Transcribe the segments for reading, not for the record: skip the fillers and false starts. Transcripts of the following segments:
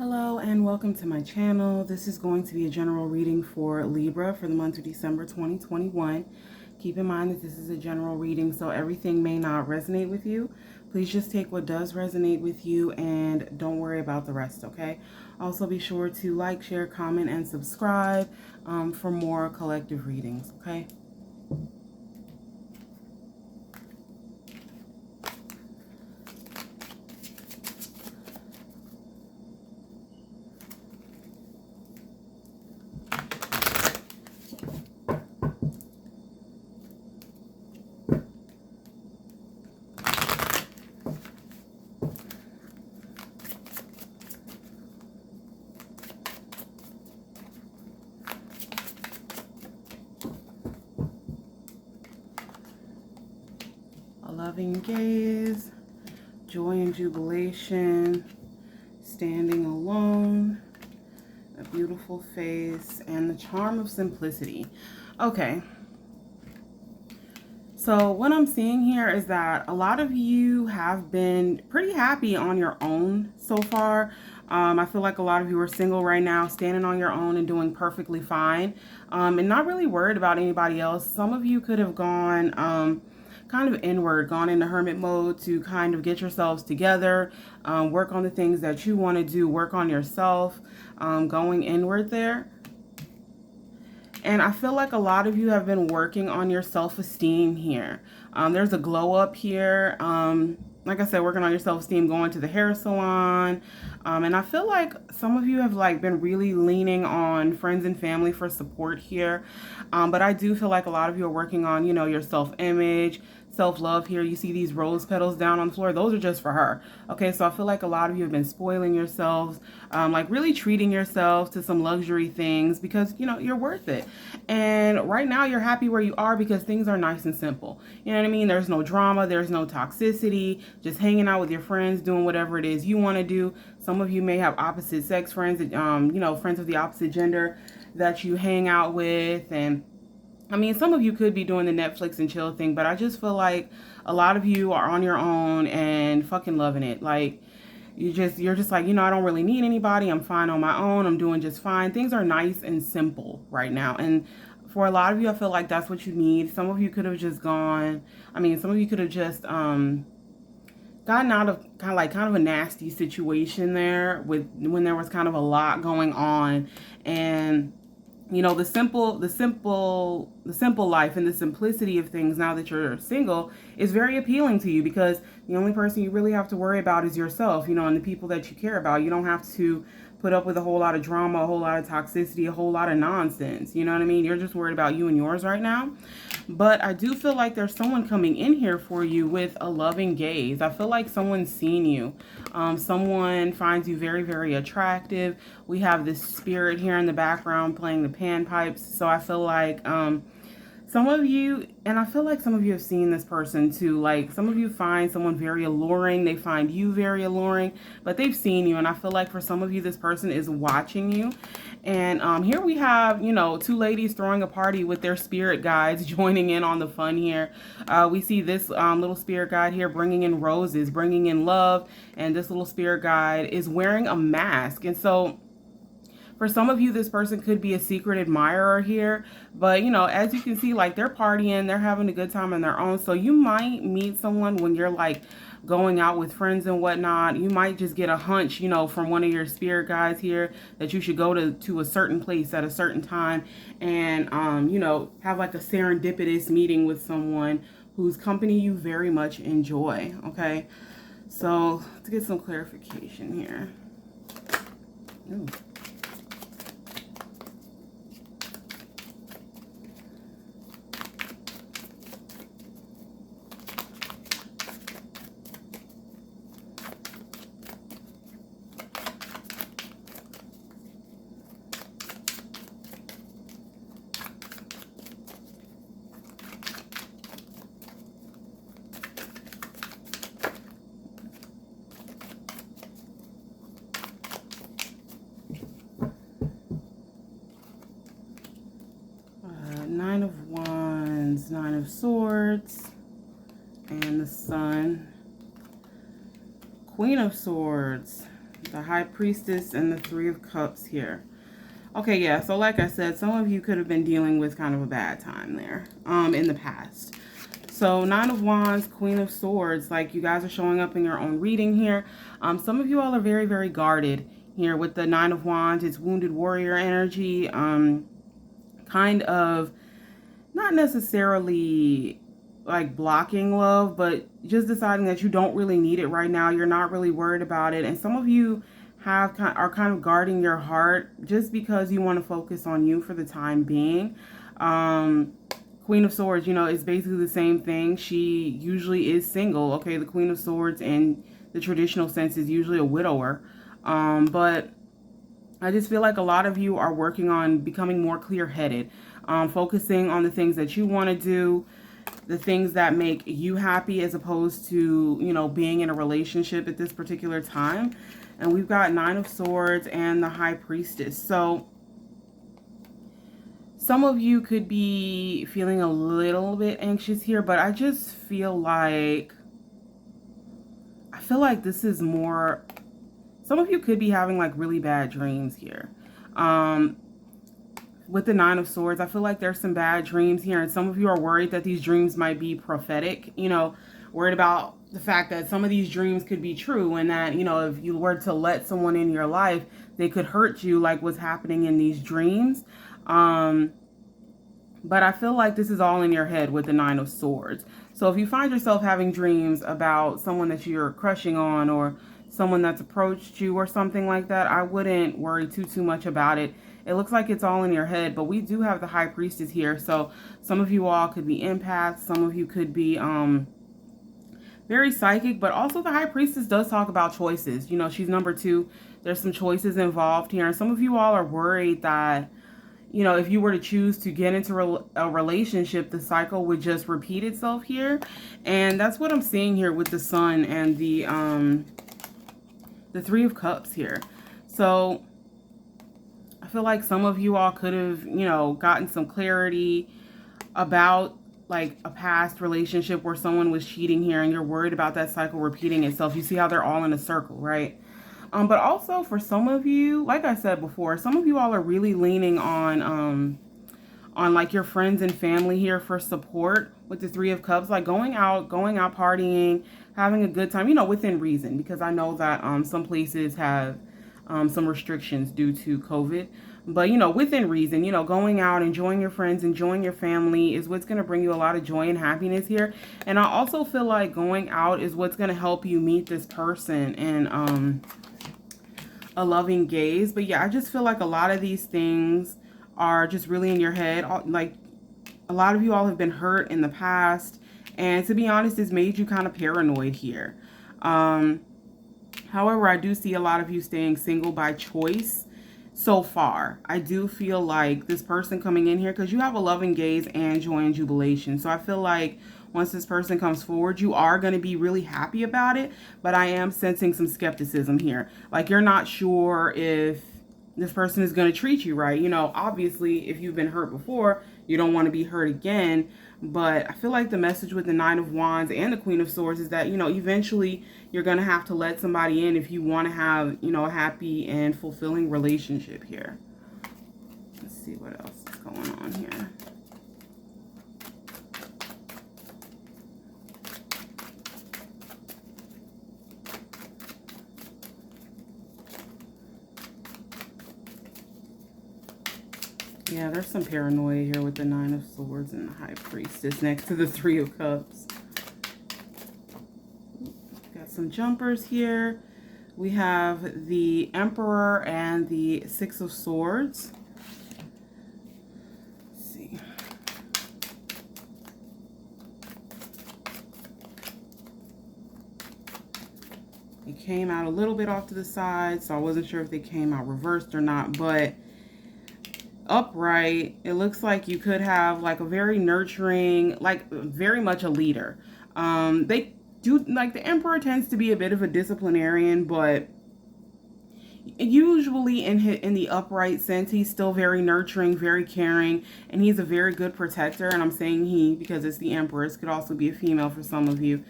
Hello and welcome to my channel. This is going to be a general reading for Libra for the month of December 2021. Keep in mind that this is a general reading, so everything may not resonate with you. Please just take what does resonate with you and don't worry about the rest, okay? Also be sure to like, share, comment, and subscribe for more collective readings, okay? A loving gaze, joy and jubilation, standing alone, a beautiful face, and the charm of simplicity. Okay. So what I'm seeing here is that a lot of you have been pretty happy on your own so far. I feel like a lot of you are single right now, standing on your own and doing perfectly fine, and not really worried about anybody else. Some of you could have gone kind of inward, gone into hermit mode to kind of get yourselves together, work on the things that you want to do, work on yourself, going inward there. And I feel like a lot of you have been working on your self-esteem here. There's a glow up here. Like I said, working on your self-esteem, going to the hair salon. And I feel like some of you have been really leaning on friends and family for support here. But I do feel like a lot of you are working on, your self-image, self-love here. You see these rose petals down on the floor. Those are just for her. Okay, so I feel like a lot of you have been spoiling yourselves, really treating yourselves to some luxury things because, you're worth it. And right now you're happy where you are because things are nice and simple. You know what I mean? There's no drama. There's no toxicity. Just hanging out with your friends, doing whatever it is you want to do. Some of you may have opposite sex friends, friends of the opposite gender that you hang out with. And I mean, some of you could be doing the Netflix and chill thing, but I just feel like a lot of you are on your own and fucking loving it. Like, you're just like, I don't really need anybody. I'm fine on my own. I'm doing just fine. Things are nice and simple right now. And for a lot of you, I feel like that's what you need. Some of you could have just gone, some of you could have just gotten out of kind of a nasty situation there when there was kind of a lot going on. And the simple life and the simplicity of things now that you're single is very appealing to you because the only person you really have to worry about is yourself, and the people that you care about. You don't have to put up with a whole lot of drama, a whole lot of toxicity, a whole lot of nonsense. You know what I mean? You're just worried about you and yours right now. But I do feel like there's someone coming in here for you with a loving gaze. I feel like someone's seen you. Someone finds you very, very attractive. We have this spirit here in the background playing the panpipes. So I feel like some of you, and I feel like some of you have seen this person too. Like some of you find someone very alluring. They find you very alluring, but they've seen you. And I feel like for some of you, this person is watching you. And here we have, two ladies throwing a party with their spirit guides joining in on the fun here. We see this little spirit guide here bringing in roses, bringing in love. And this little spirit guide is wearing a mask. And so for some of you, this person could be a secret admirer here, but as you can see, they're partying, they're having a good time on their own. So you might meet someone when you're going out with friends and whatnot. You might just get a hunch, from one of your spirit guides here that you should go to a certain place at a certain time and, have a serendipitous meeting with someone whose company you very much enjoy. Okay. So let's get some clarification here. Ooh. Nine of Wands, Nine of Swords, and the Sun. Queen of Swords, The High Priestess and the Three of Cups here. Okay, yeah, so like I said, some of you could have been dealing with kind of a bad time there in the past. So Nine of Wands, Queen of Swords, like you guys are showing up in your own reading here. Some of you all are very, very guarded here with the Nine of Wands. It's wounded warrior energy, kind of not necessarily like blocking love, but just deciding that you don't really need it right now. You're not really worried about it. And some of you are kind of guarding your heart just because you want to focus on you for the time being. Queen of Swords, you know, is basically the same thing. She usually is single. Okay, the Queen of Swords in the traditional sense is usually a widower. But I just feel like a lot of you are working on becoming more clear-headed, focusing on the things that you want to do, the things that make you happy as opposed to, you know, being in a relationship at this particular time. And we've got Nine of Swords and the High Priestess. So some of you could be feeling a little bit anxious here, but I just feel like, this is more, some of you could be having like really bad dreams here. With the Nine of Swords, I feel like there's some bad dreams here, and some of you are worried that these dreams might be prophetic, you know, worried about the fact that some of these dreams could be true, and that, you know, if you were to let someone in your life, they could hurt you like what's happening in these dreams. But I feel like this is all in your head with the Nine of Swords. So if you find yourself having dreams about someone that you're crushing on or someone that's approached you or something like that, I wouldn't worry too much about it. It looks like it's all in your head, but we do have the High Priestess here. So some of you all could be empaths. Some of you could be very psychic, but also the High Priestess does talk about choices. You know, she's number 2. There's some choices involved here. And some of you all are worried that, you know, if you were to choose to get into a relationship, the cycle would just repeat itself here. And that's what I'm seeing here with the Sun and the Three of Cups here. So I feel like some of you all could have, you know, gotten some clarity about like a past relationship where someone was cheating here, and you're worried about that cycle repeating itself. You see how they're all in a circle, right? But also for some of you, like I said before, some of you all are really leaning on like your friends and family here for support with the Three of Cups, like going out partying, having a good time, you know, within reason, because I know that some places have some restrictions due to COVID. But, you know, within reason, you know, going out, enjoying your friends, enjoying your family is what's going to bring you a lot of joy and happiness here. And I also feel like going out is what's going to help you meet this person and a loving gaze. But yeah, I just feel like a lot of these things are just really in your head. Like a lot of you all have been hurt in the past, and to be honest, it's made you kind of paranoid here. However, I do see a lot of you staying single by choice so far. I do feel like this person coming in here, because you have a loving gaze and joy and jubilation. So I feel like once this person comes forward, you are going to be really happy about it. But I am sensing some skepticism here. Like you're not sure if this person is going to treat you right. You know, obviously, if you've been hurt before, you don't want to be hurt again. But I feel like the message with the Nine of Wands and the Queen of Swords is that, you know, eventually you're going to have to let somebody in if you want to have, you know, a happy and fulfilling relationship here. Let's see what else is going on here. Yeah, there's some paranoia here with the Nine of Swords and the High Priestess next to the Three of Cups. Got some jumpers here. We have the Emperor and the Six of Swords. Let's see. It came out a little bit off to the side, so I wasn't sure if they came out reversed or not, but upright, it looks like you could have like a very nurturing, like very much a leader. They do, like the Emperor tends to be a bit of a disciplinarian, but usually in the upright sense, he's still very nurturing, very caring, and he's a very good protector. And I'm saying he because it's the Empress, could also be a female for some of you.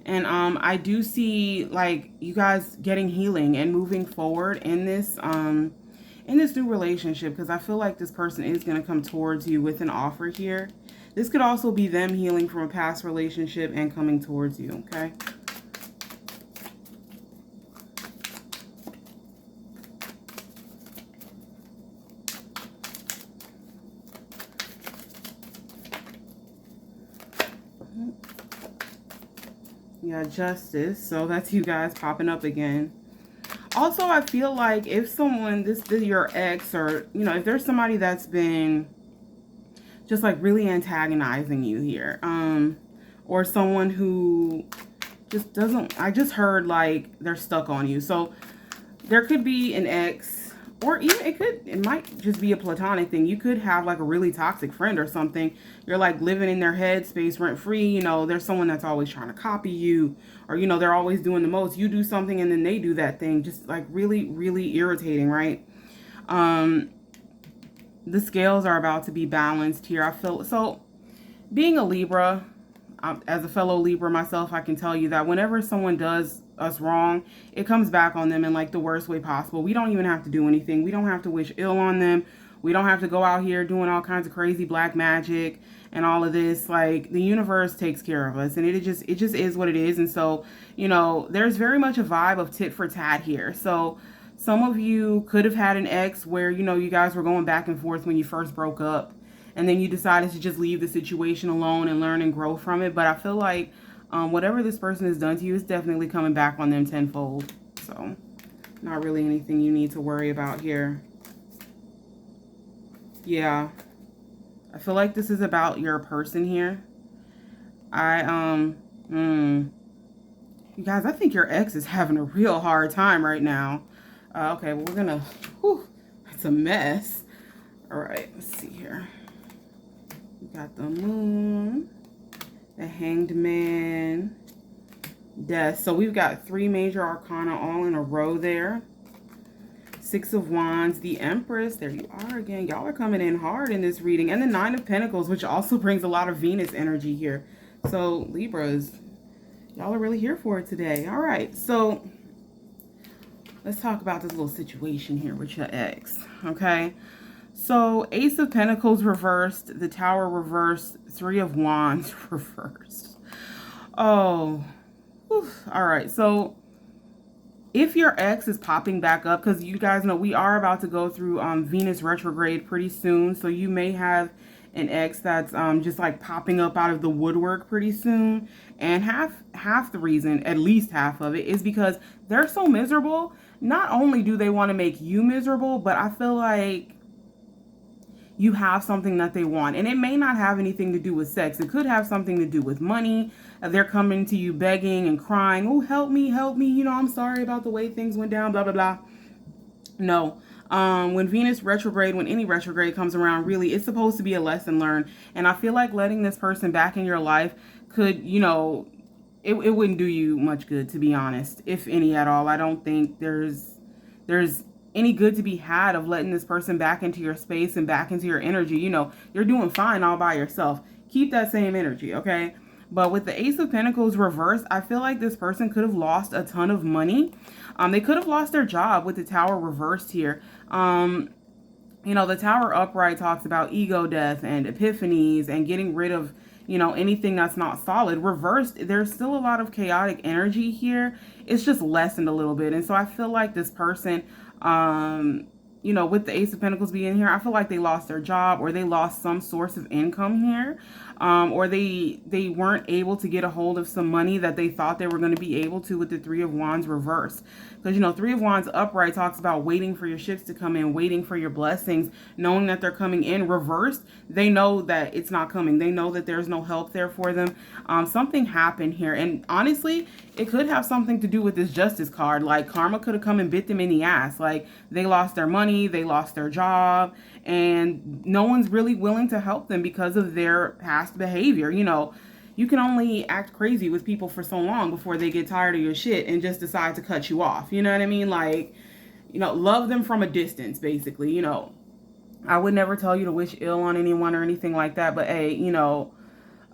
And I do see like you guys getting healing and moving forward in this new relationship, because I feel like this person is going to come towards you with an offer here. This could also be them healing from a past relationship and coming towards you, okay? Yeah, justice. So that's you guys popping up again. Also, I feel like if someone, this is your ex, or, you know, if there's somebody that's been just like really antagonizing you here, or someone who just doesn't, I just heard like they're stuck on you. So there could be an ex, or even it might just be a platonic thing. You could have like a really toxic friend or something. You're like living in their head space rent free. You know, there's someone that's always trying to copy you, or, you know, they're always doing the most. You do something and then they do that thing. Just like really, really irritating, right? The scales are about to be balanced here. I feel so. Being a Libra, as a fellow Libra myself, I can tell you that whenever someone does us wrong, it comes back on them in like the worst way possible. We don't even have to do anything. We don't have to wish ill on them. We don't have to go out here doing all kinds of crazy black magic and all of this. Like, the universe takes care of us, and it just is what it is. And so, you know, there's very much a vibe of tit for tat here. So some of you could have had an ex where, you know, you guys were going back and forth when you first broke up, and then you decided to just leave the situation alone and learn and grow from it. But I feel like whatever this person has done to you is definitely coming back on them tenfold. So not really anything you need to worry about here. Yeah, I feel like this is about your person here. You guys, I think your ex is having a real hard time right now. Okay, well, we're gonna, whew, it's a mess. All right, let's see here. We got the moon, the hanged man, death. So we've got 3 major arcana all in a row there. 6 of Wands, the Empress. There you are again. Y'all are coming in hard in this reading. And the 9 of Pentacles, which also brings a lot of Venus energy here. So Libras, y'all are really here for it today. All right, so let's talk about this little situation here with your ex, okay? So Ace of Pentacles reversed, the Tower reversed, 3 of Wands reversed. Oh, whew. All right, so if your ex is popping back up, because you guys know we are about to go through Venus retrograde pretty soon, so you may have an ex that's just like popping up out of the woodwork pretty soon. And half the reason, at least half of it, is because they're so miserable. Not only do they want to make you miserable, but I feel like you have something that they want. And it may not have anything to do with sex. It could have something to do with money. They're coming to you begging and crying, oh, help me, you know, I'm sorry about the way things went down, blah, blah, blah. No. When Venus retrograde, when any retrograde comes around, really, it's supposed to be a lesson learned. And I feel like letting this person back in your life could, you know, it wouldn't do you much good, to be honest, if any at all. I don't think there's any good to be had of letting this person back into your space and back into your energy. You know, you're doing fine all by yourself. Keep that same energy, okay? But with the Ace of Pentacles reversed, I feel like this person could have lost a ton of money. They could have lost their job with the Tower reversed here. You know, the Tower upright talks about ego death and epiphanies and getting rid of, you know, anything that's not solid. Reversed, there's still a lot of chaotic energy here. It's just lessened a little bit. And so I feel like this person, you know, with the Ace of Pentacles being here, I feel like they lost their job, or they lost some source of income here, or they weren't able to get a hold of some money that they thought they were going to be able to with the 3 of Wands reversed. Because, you know, 3 of Wands upright talks about waiting for your ships to come in, waiting for your blessings, knowing that they're coming in. Reversed, they know that it's not coming. They know that there's no help there for them. Something happened here. And honestly, it could have something to do with this Justice card. Like, karma could have come and bit them in the ass. Like, they lost their money, they lost their job, and no one's really willing to help them because of their past behavior. You know, you can only act crazy with people for so long before they get tired of your shit and just decide to cut you off. You know what I mean? Like, you know, love them from a distance, basically. You know, I would never tell you to wish ill on anyone or anything like that, but hey, you know,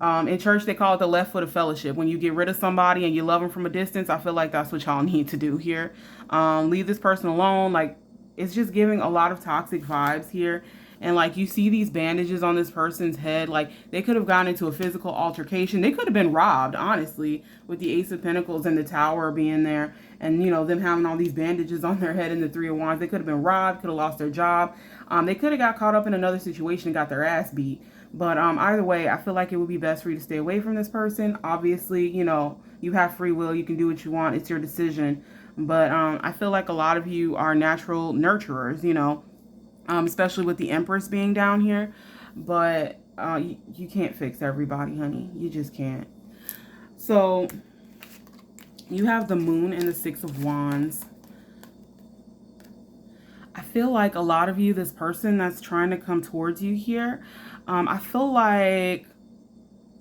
In church, they call it the left foot of fellowship. When you get rid of somebody and you love them from a distance, I feel like that's what y'all need to do here. Leave this person alone. Like, it's just giving a lot of toxic vibes here. And like, you see these bandages on this person's head. Like, they could have gotten into a physical altercation. They could have been robbed, honestly, with the Ace of Pentacles and the Tower being there. And, you know, them having all these bandages on their head and the Three of Wands. They could have been robbed, could have lost their job. They could have got caught up in another situation and got their ass beat. But either way, I feel like it would be best for you to stay away from this person. Obviously, you know, you have free will. You can do what you want. It's your decision. But I feel like a lot of you are natural nurturers, you know, especially with the Empress being down here. But you can't fix everybody, honey. You just can't. So you have the Moon and the Six of Wands. I feel like a lot of you, this person that's trying to come towards you here, I feel like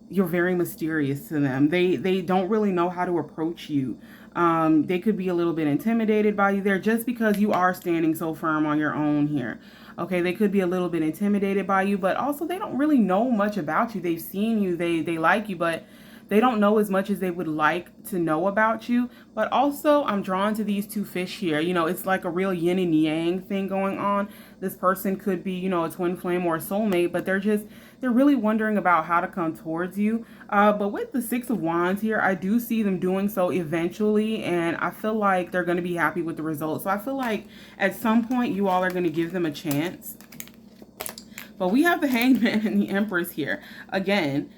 you're very mysterious to them. They don't really know how to approach you. They could be a little bit intimidated by you there just because you are standing so firm on your own here. Okay, they could be a little bit intimidated by you, but also they don't really know much about you. They've seen you, they like you, but they don't know as much as they would like to know about you. But also, I'm drawn to these two fish here. You know, it's like a real yin and yang thing going on. This person could be, you know, a twin flame or a soulmate, but they're really wondering about how to come towards you. But with the Six of Wands here, I do see them doing so eventually, and I feel like they're going to be happy with the results. So I feel like at some point, you all are going to give them a chance. But we have the Hanged Man and the Empress here. Again,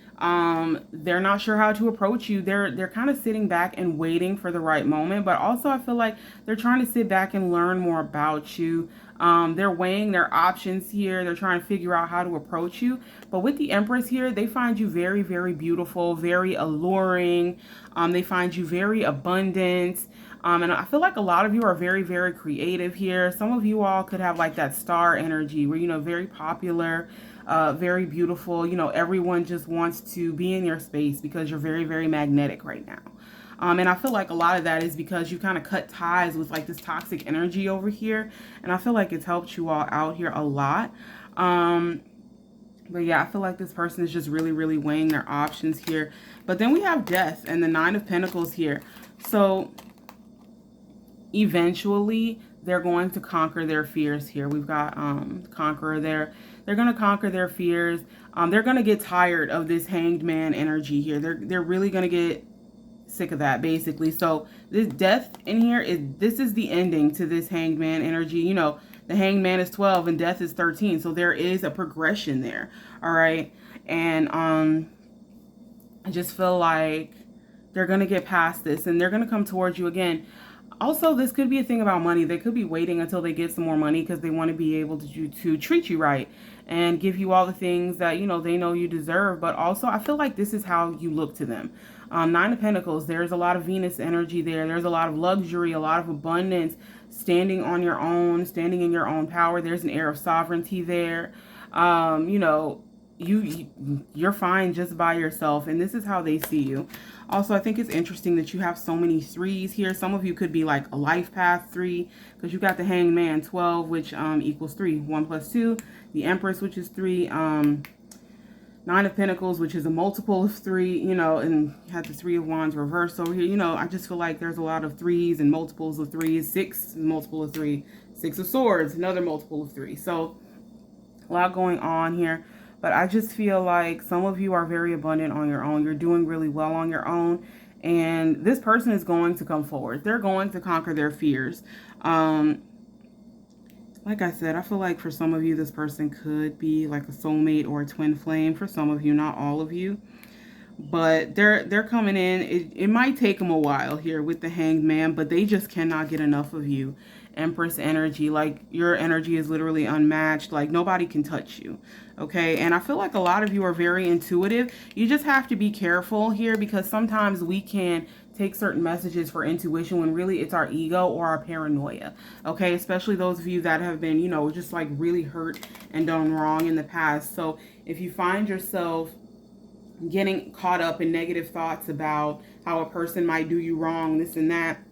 they're not sure how to approach you. They're kind of sitting back and waiting for the right moment, but also I feel like they're trying to sit back and learn more about you. They're weighing their options here. They're trying to figure out how to approach you. But with the Empress here, they find you very, very beautiful, very alluring. They find you very abundant. And I feel like a lot of you are very, very creative here. Some of you all could have like that star energy where, you know, very popular, very beautiful. You know, everyone just wants to be in your space because you're very, very magnetic right now. And I feel like a lot of that is because you kind of cut ties with like this toxic energy over here. And I feel like it's helped you all out here a lot. But yeah, I feel like this person is just really, really weighing their options here. But then we have Death and the Nine of Pentacles here. So eventually they're going to conquer their fears here. We've got Conqueror there. They're going to conquer their fears. They're going to get tired of this Hanged Man energy here. They're really going to get sick of that, basically. So this Death in here this is the ending to this Hanged Man energy. You know, the Hanged Man is 12 and Death is 13. So there is a progression there. All right. And I just feel like they're going to get past this and they're going to come towards you again. Also, this could be a thing about money. They could be waiting until they get some more money because they want to be able to treat you right and give you all the things that, you know, they know you deserve. But also, I feel like this is how you look to them. Nine of Pentacles, there's a lot of Venus energy there. There's a lot of luxury, a lot of abundance, standing on your own, standing in your own power. There's an air of sovereignty there. You know, you're fine just by yourself, and this is how they see you. Also, I think it's interesting that you have so many threes here. Some of you could be like a life path 3 because you got the Hanged Man 12, which equals 3. 1 plus 2. The Empress, which is 3. Nine of Pentacles, which is a multiple of 3. You know, and you had the Three of Wands reversed over here. You know, I just feel like there's a lot of 3s and multiples of 3s. 6, multiple of 3. 6 of Swords, another multiple of 3. So a lot going on here. But I just feel like some of you are very abundant on your own. You're doing really well on your own. And this person is going to come forward. They're going to conquer their fears. Like I said, I feel like for some of you, this person could be like a soulmate or a twin flame. For some of you, not all of you. But they're coming in. It might take them a while here with the Hanged Man, but they just cannot get enough of you. Empress energy, like your energy is literally unmatched. Like nobody can touch you. Okay, and I feel like a lot of you are very intuitive. You just have to be careful here because sometimes we can take certain messages for intuition when really it's our ego or our paranoia. Okay, especially those of you that have been, you know, just like really hurt and done wrong in the past. So if you find yourself getting caught up in negative thoughts about how a person might do you wrong, this and that,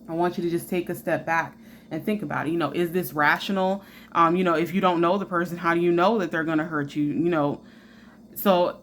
I want you to just take a step back and think about it. You know, is this rational? You know, if you don't know the person, how do you know that they're going to hurt you? You know, so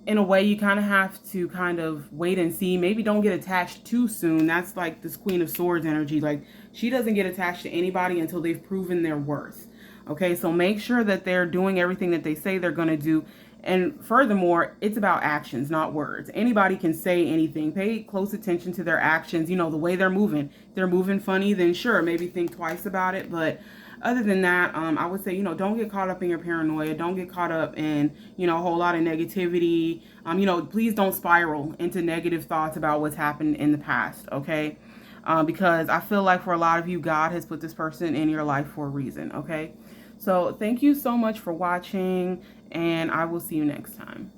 in a way, you kind of have to kind of wait and see. Maybe don't get attached too soon. That's like this Queen of Swords energy. Like, she doesn't get attached to anybody until they've proven their worth. Okay, so make sure that they're doing everything that they say they're going to do. And furthermore, it's about actions, not words. Anybody can say anything. Pay close attention to their actions, you know, the way they're moving. If they're moving funny, then sure, maybe think twice about it. But other than that, I would say, you know, don't get caught up in your paranoia. Don't get caught up in, you know, a whole lot of negativity. You know, please don't spiral into negative thoughts about what's happened in the past, okay? Because I feel like for a lot of you, God has put this person in your life for a reason, okay? So thank you so much for watching, and I will see you next time.